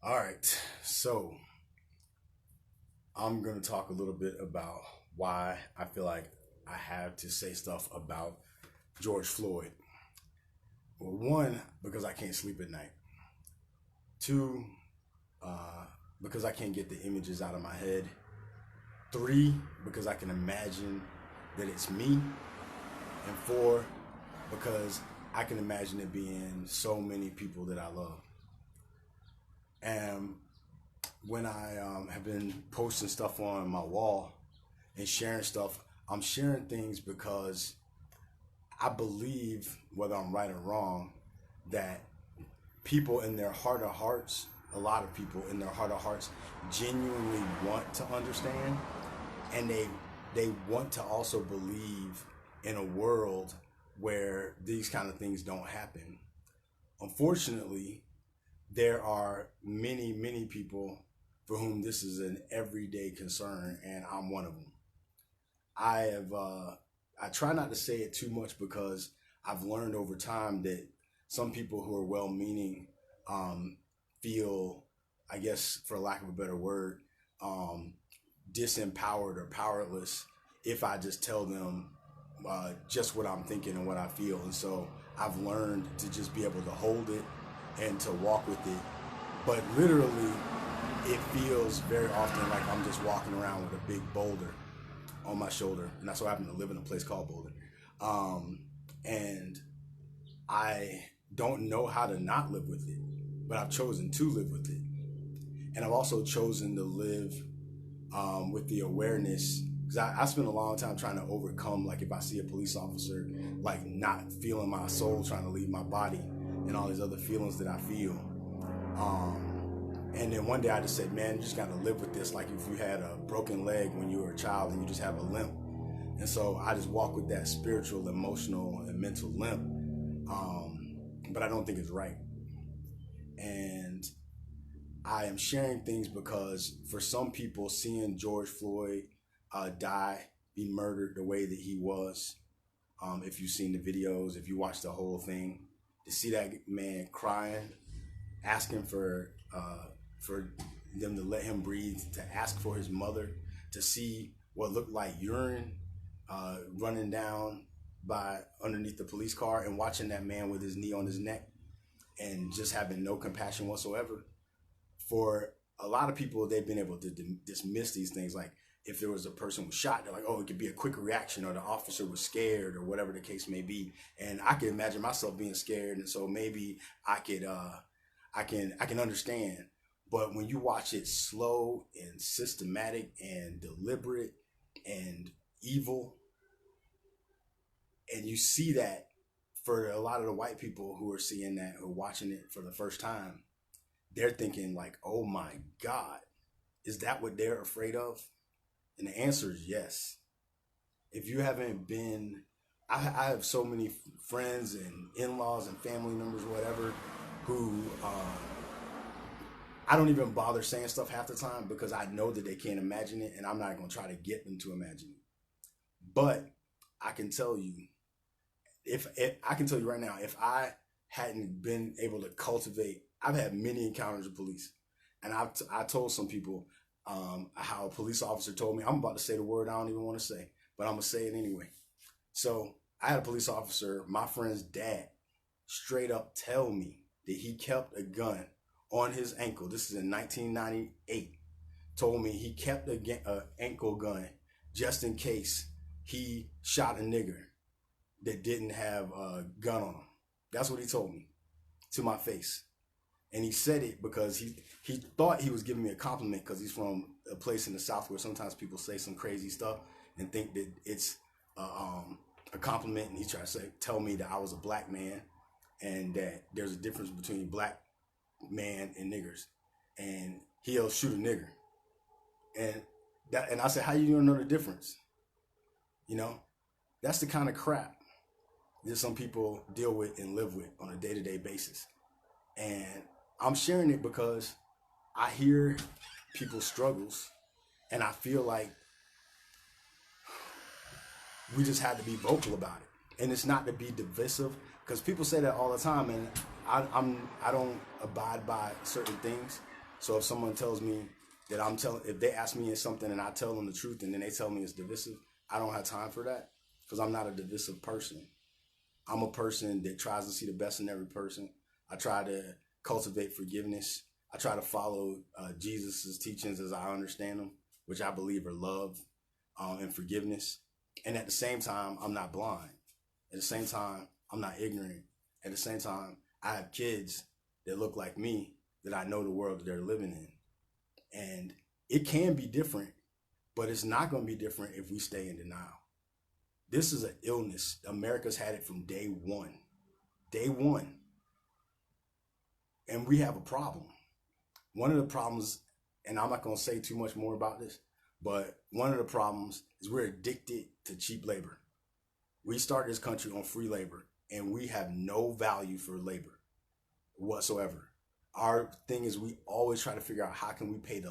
All right, so I'm going to talk a little bit about why I feel like I have to say stuff about George Floyd. Well, one, because I can't sleep at night. Two, uh, because I can't get the images out of my head. Three, because I can imagine that it's me. And four, because I can imagine it being so many people that I love. And when I have been posting stuff on my wall and sharing stuff, I'm sharing things because I believe, whether I'm right or wrong, that people in their heart of hearts, a lot of people in their heart of hearts, genuinely want to understand, and they want to also believe in a world where these kind of things don't happen. Unfortunately, there are many people for whom this is an everyday concern, and I'm one of them. I have I try not to say it too much because I've learned over time that some people who are well-meaning um, feel, I guess, for lack of a better word, um, disempowered or powerless if I just tell them just what I'm thinking and what I feel. And so I've learned to just be able to hold it and to walk with it. But literally, it feels very often like I'm just walking around with a big boulder on my shoulder, and that's why I happen to live in a place called Boulder. Um, and I don't know how to not live with it, but I've chosen to live with it, and I've also chosen to live with the awareness because I spend a long time trying to overcome, like, if I see a police officer, like, not feeling my soul trying to leave my body and all these other feelings that I feel. And then one day I just said, man, you just got to live with this. Like if you had a broken leg when you were a child and you just have a limp. And so I just walk with that spiritual, emotional, and mental limp. But I don't think it's right. And I am sharing things because for some people, seeing George Floyd die, be murdered the way that he was, if you've seen the videos, if you watch the whole thing, to see that man crying, asking for them to let him breathe, to ask for his mother, to see what looked like urine running down by underneath the police car, and watching that man with his knee on his neck and just having no compassion whatsoever. For a lot of people, they've been able to dismiss these things. Like if there was a person was shot, they're like, oh, it could be a quick reaction, or the officer was scared, or whatever the case may be. And I can imagine myself being scared, and so maybe I can understand. But when you watch it slow and systematic and deliberate and evil, and you see that, for a lot of the white people who are seeing that, who are watching it for the first time, they're thinking like, oh my God, is that what they're afraid of? And the answer is yes. If you haven't been, I have so many friends and in-laws and family members, whatever, who I don't even bother saying stuff half the time because I know that they can't imagine it, and I'm not going to try to get them to imagine it. But I can tell you, if I can tell you right now, if I hadn't been able to cultivate, I've had many encounters with police, and I told some people how a police officer told me, I'm about to say the word I don't even want to say, but I'm gonna say it anyway. So I had a police officer, my friend's dad, straight up tell me that he kept a gun on his ankle. This is in 1998. Told me he kept a ankle gun just in case he shot a nigger that didn't have a gun on him. That's what he told me to my face. And he said it because he thought he was giving me a compliment because he's from a place in the South where sometimes people say some crazy stuff and think that it's a compliment. And he tried to tell me that I was a black man and that there's a difference between black man and niggers, and he'll shoot a nigger. And I said, how you gonna know the difference? You know, that's the kind of crap that some people deal with and live with on a day-to-day basis. And I'm sharing it because I hear people's struggles, and I feel like we just had to be vocal about it. And it's not to be divisive, because people say that all the time, and I don't abide by certain things. So if someone tells me that if they ask me something and I tell them the truth and then they tell me it's divisive, I don't have time for that because I'm not a divisive person. I'm a person that tries to see the best in every person. I try to cultivate forgiveness. I try to follow Jesus's teachings as I understand them, which I believe are love and forgiveness. And at the same time, I'm not blind. At the same time, I'm not ignorant. At the same time, I have kids that look like me that I know the world that they're living in. And it can be different, but it's not going to be different if we stay in denial. This is an illness. America's had it from day one. Day one. And we have a problem. One of the problems, and I'm not going to say too much more about this, but one of the problems is we're addicted to cheap labor. We started this country on free labor, and we have no value for labor whatsoever. Our thing is we always try to figure out how can we pay the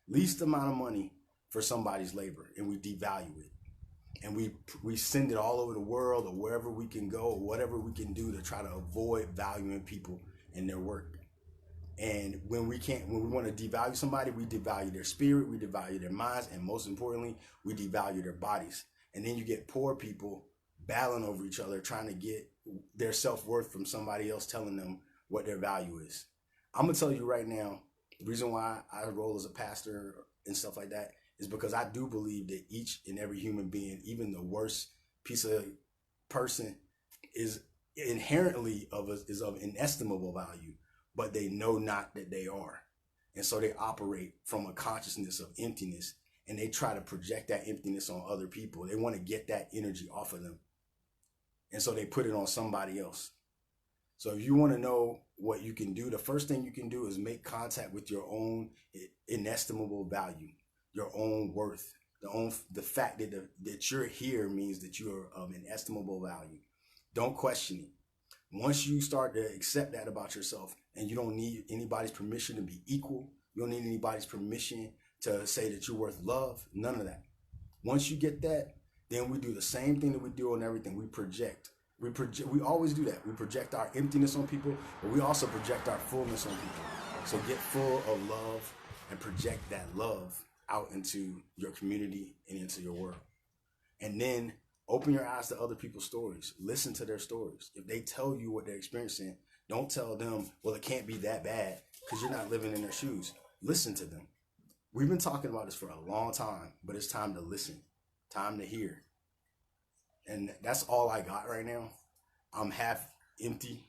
least amount of money for somebody's labor, and we devalue it. And we send it all over the world or wherever we can go or whatever we can do to try to avoid valuing people and their work. And when we want to devalue somebody, we devalue their spirit, we devalue their minds, and most importantly, we devalue their bodies. And then you get poor people battling over each other, trying to get their self-worth from somebody else telling them what their value is. I'm going to tell you right now, the reason why I roll as a pastor and stuff like that is because I do believe that each and every human being, even the worst piece of person, is inherently of inestimable value, but they know not that they are. And so they operate from a consciousness of emptiness, and they try to project that emptiness on other people. They want to get that energy off of them. And so they put it on somebody else. So if you want to know what you can do, the first thing you can do is make contact with your own inestimable value, your own worth. The fact that you're here means that you are of inestimable value. Don't question it. Once you start to accept that about yourself, and you don't need anybody's permission to be equal, you don't need anybody's permission to say that you're worth love, none of that. Once you get that, then we do the same thing that we do on everything. We project. We always do that. We project our emptiness on people, but we also project our fullness on people. So get full of love and project that love out into your community and into your world. And then open your eyes to other people's stories. Listen to their stories. If they tell you what they're experiencing, don't tell them, well, it can't be that bad, because you're not living in their shoes. Listen to them. We've been talking about this for a long time, but it's time to listen, time to hear. And that's all I got right now. I'm half empty,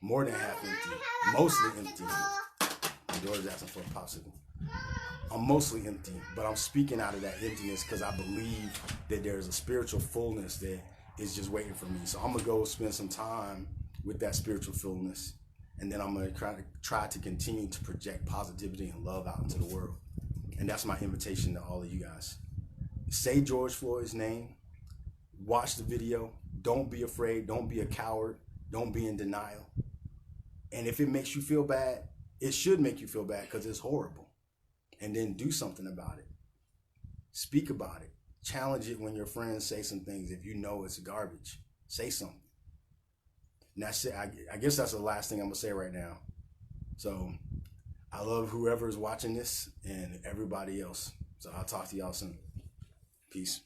more than half empty, mostly empty. My daughter's asking for a popsicle. I'm mostly empty, but I'm speaking out of that emptiness because I believe that there's a spiritual fullness that is just waiting for me. So I'm going to go spend some time with that spiritual fullness, and then I'm going to try to continue to project positivity and love out into the world. And that's my invitation to all of you guys. Say George Floyd's name. Watch the video. Don't be afraid. Don't be a coward. Don't be in denial. And if it makes you feel bad, it should make you feel bad because it's horrible. And then do something about it. Speak about it. Challenge it when your friends say some things. If you know it's garbage, say something. And that's it. I guess that's the last thing I'm going to say right now. So I love whoever's watching this and everybody else. So I'll talk to y'all soon. Peace.